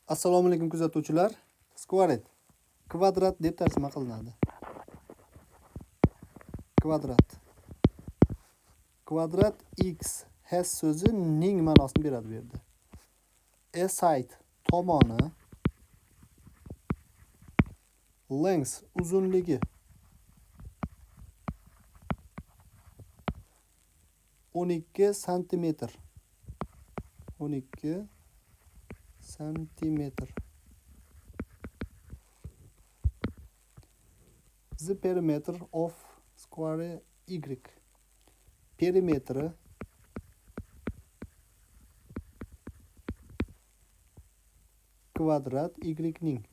Assalomu alaykum kuzatuvchilar. Squared kvadrat deb tarjima qilinadi. Kvadrat. Kvadrat x has so'zi ning ma'nosini beradi bu yerda. A side tomoni, length uzunligi, 12 santimetr. 12 santimetr. The perimeter of square y. Perimetri kvadrat y ning.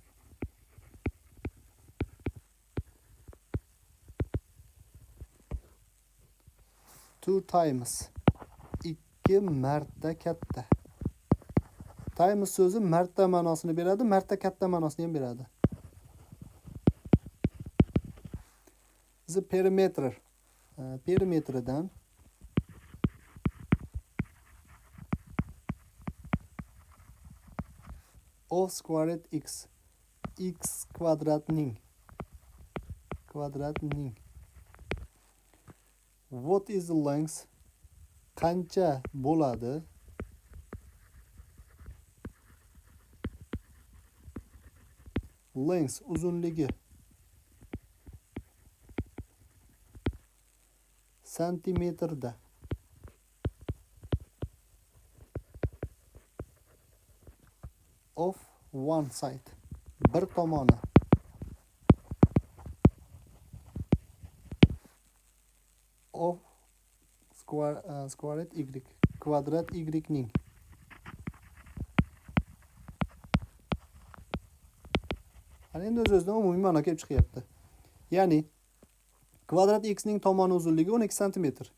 Two times. 2 marta katta. Times so'zi marta ma'nosini beradi, marta katta ma'nosini ham beradi. The perimeter. Perimetridan of squared x. X kvadratning. Kvadratning. What is the length? Qancha bo'ladi? Length uzunligi. Santimetrda. Of one side. Bir tomoni. Of squared y. Kvadrat y ning. Ana endi o'z-o'zidan umumiy ma'no kelib chiqyapti. Ya'ni kvadrat x ning tomoni uzunligi 12 santimetr.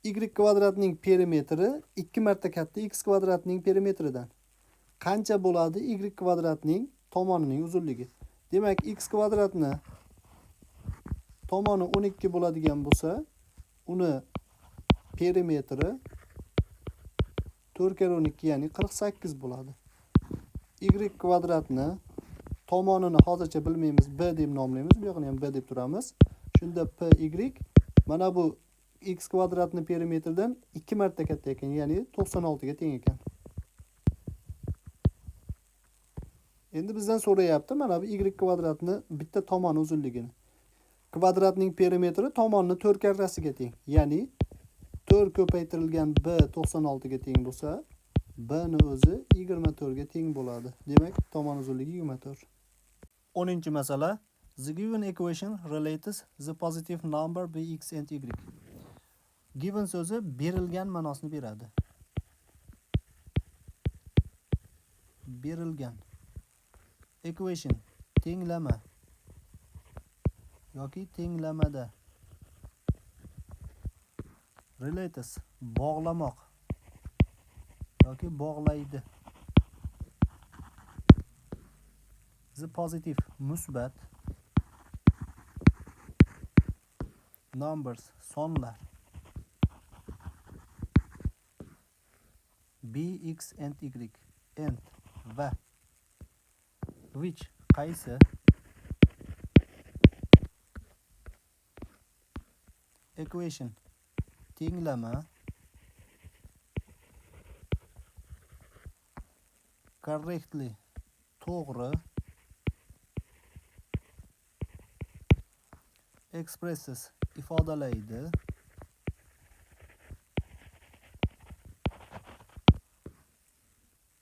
Y kvadratning perimetri 2 marta katta x kvadratning perimetridan. Qancha bo'ladi y kvadratning tomonining uzunligi? Demak, x kvadratni tomoni 12 bo'ladigan bo'lsa, uni perimetri 4 kar 12 ya'ni 48 bo'ladi. Y kvadratni tomonini hozircha bilmaymiz, b deb nomlaymiz. Bu yoqni ham b deb turamiz. Shunda p y mana bu x kvadratni perimetridan 2 marta katta ekan, ya'ni 96 ga teng ekan. Endi bizdan so'rayapti mana bu y kvadratni bitta tomoni uzunligini. Kvadratning perimetri tomonni 4 karrasiga teng. Ya'ni 4 ko'paytirilgan b 96 ga teng bo'lsa, b ni o'zi 24 ga teng bo'ladi. Demak, tomon uzunligi 24. 10-masala. The given equation relates the positive number bx and y. Given so'zi berilgan ma'nosini beradi. Berilgan. Equation tenglama yoki tenglamada. Relates bog'lamoq yoki bog'laydi. The positive musbat numbers sonlar bx and y and va which qaysi equation tenglama correctly to'g'ri expresses ifodalaydi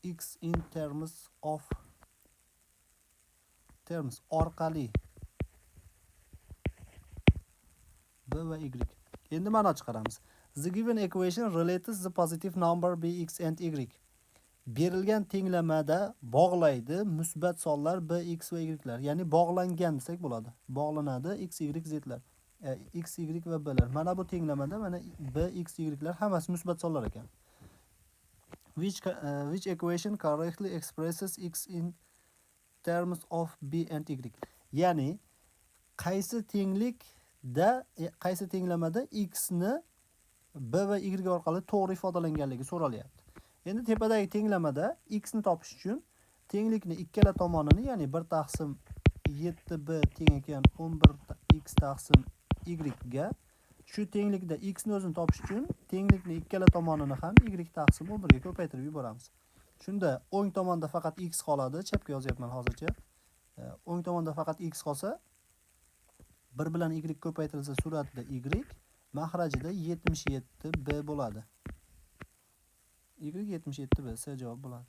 x in terms orqali b va y. Endi ma'no chiqaramiz. The given equation relates the positive number bx and y. Berilgan tenglamada bog'laydi musbat sonlar b, x va y lar. Ya'ni bog'langan desak bo'ladi. Bog'lanadi x, y, zlar. X, y va b lar. Mana bu tenglamada mana b, x, y lar hammasi musbat sonlar ekan. Which equation correctly expresses x in terms of b and y. Ya'ni qaysi tenglamada x ni b va y orqali to'g'ri ifodalanganligi so'ralyapti. Endi tepadagi tenglamada x ni topish uchun tenglikni ikkala tomonini, ya'ni 1/7b teng ekan 11x taqsim y ga, shu tenglikda x ni o'zini topish uchun tenglikni ikkala tomonini ham y taqsim 11 ga ko'paytirib yuboramiz. Shunda o'ng tomonda faqat x qoladi. Chapga yozyapman hozircha. O'ng tomonda faqat x qolsa, 1 bilan y ko'paytirilsa suratida y, mahrajida 77b bo'ladi. Y 77b javob bo'ladi.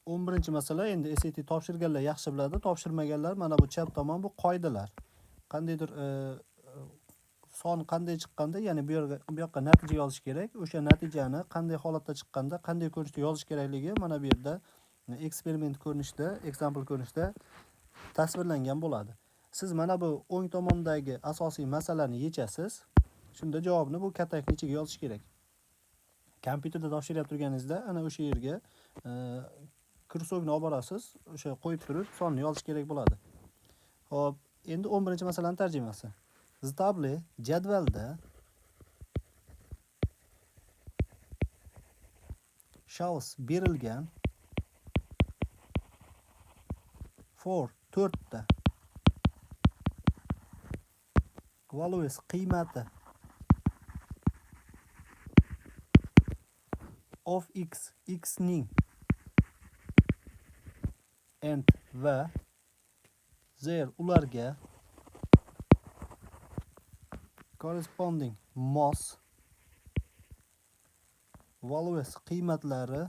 11-masala. Endi SAT topshirganlar yaxshi biladi, topshirmaganlar mana bu chap tomon bu qoidalar. Qandaydir son qanday chiqqanda, ya'ni bu yoqqa natija yozish kerak. O'sha natijani qanday holatda chiqqanda, qanday ko'rinishda yozish kerakligi mana bu yerda eksperiment ko'rinishda, example ko'rinishda tasvirlangan bo'ladi. Siz mana bu o'ng tomondagi asosiy masalani yechasiz. Shunda javobni bu katakning ichiga yozish kerak. Kompyuterda topshirib turganingizda ana o'sha yerga kursovni olib borasiz, o'sha qo'yib turib sonni yozish kerak bo'ladi. Xo'p, endi 11-masalani tarjimasi. Zitabli jadvalda shows berilgan for 4 ta values qiymati of x ning and va their ularga corresponding most values qiymatlari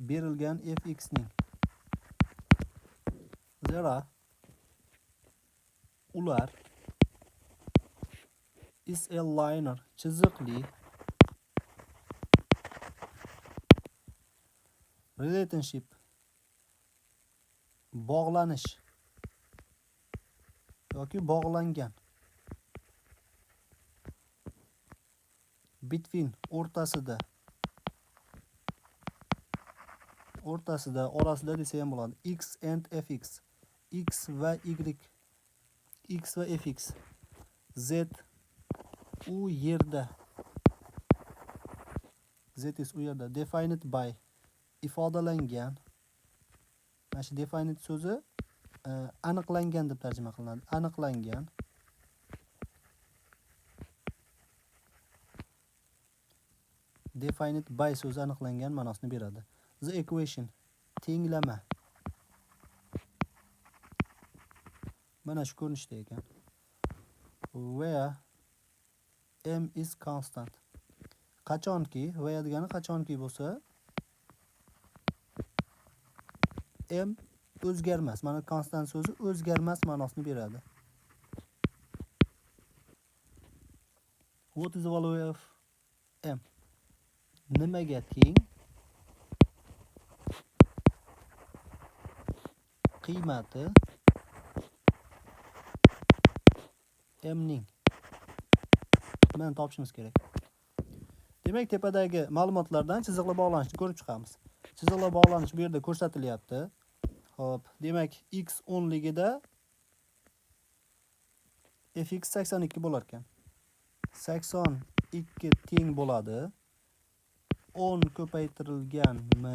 berilgan fx ning. Zera ular is a linear chiziqli relationship bog'lanish yoki bog'langan between orasida desa ham bo'ladi. X and fx, x va y, x va fx, z u yerda, z is u yerda, defined by ifodalangan. Mana shu defined so'zi aniqlangan deb tarjima qilinadi. Aniqlangan. Defined by so'zi aniqlangan ma'nosini beradi. The equation tenglama mana shu ko'rinishda ekan. Where m is constant. Qachonki, where degani qachonki bo'lsa, m o'zgarmas. Mana constant so'zi o'zgarmas ma'nosini beradi. What is the value of m? Nimaga teng qiymati m ning? Mana topishimiz kerak. Demak, tepadagi ma'lumotlardan chiziqlar bog'lanishini ko'rib chiqamiz. Chiziqlar bog'lanishi bu yerda ko'rsatilyapti. Xo'p, demak, x 10 ligida fx 82 bo'lar ekan. 82 teng bo'ladi 10 ko'paytirilgan m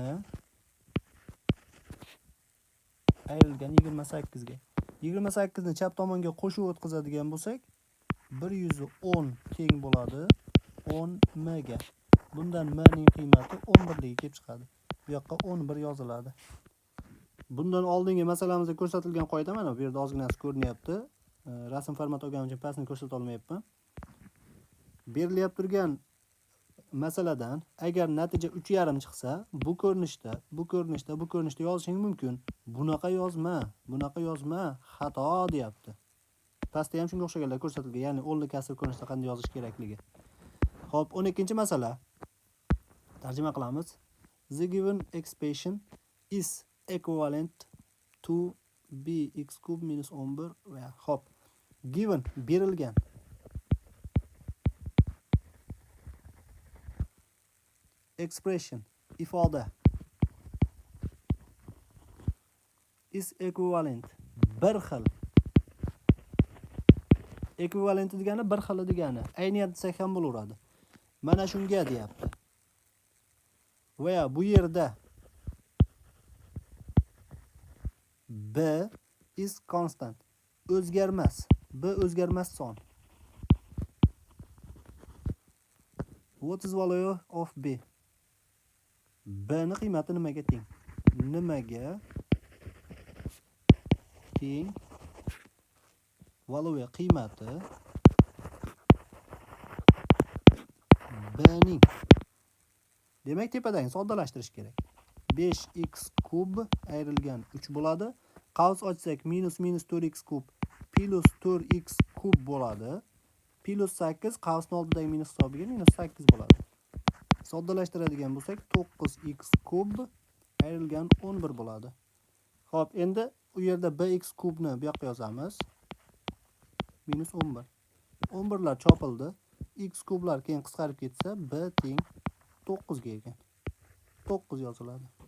ayrilgan 28 ga. 28 ni chap tomonga qo'shib o'tkazadigan bo'lsak, 110 teng bo'ladi 10 m ga. Bundan m ning qiymati 11 ga kelib chiqadi. Bu yoqqa 11 yoziladi. Bundan oldingi masalamizda ko'rsatilgan qoida mana bu yerda ozginasi ko'rinyapti. Rasm format olganim uchun pastni ko'rsata olmayapman. Berilyapti turgan masaladan agar natija 3,5 chiqsa, bu ko'rinishda yozishing mumkin. Bunaqa yozma, xato deyapti. Pastda ham shunga o'xshaganlar ko'rsatilgan, ya'ni o'nli kasr ko'rinishda qanday yozish kerakligi. Xo'p, 12-masala. Tarjima qilamiz. The given expression is equivalent to bx cube minus 11 va xo'p. Given berilgan. Expression ifoda is equivalent bir xil Ekvivalenti degani bir xili degani. Ayniyat desak ham bo'laveradi. Mana shunga deyapti. Va bu yerda B is constant. O'zgarmas. B o'zgarmas son. What is value of B? B ni qiymati nimaga teng? Nimaga teng? Value qiymati B ning. Demak, tepadagi soddalashtirish kerak. 5x kub ayrilgan 3 bo'ladi. Qavs ochsak minus 4x kub plus 4x kub bo'ladi. Plus 8 qavsning oldidagi minus hisobiga minus 8 bo'ladi. Soddalashtiradigan bo'lsak 9x kub ayrilgan 11 bo'ladi. Xo'p, endi u yerda bx kubni bu yoqqa yozamiz. Minus 11. 11lar chopildi. X kublar keyin qisqarib ketsa b teng 9 ga ekan. 9 yoziladi.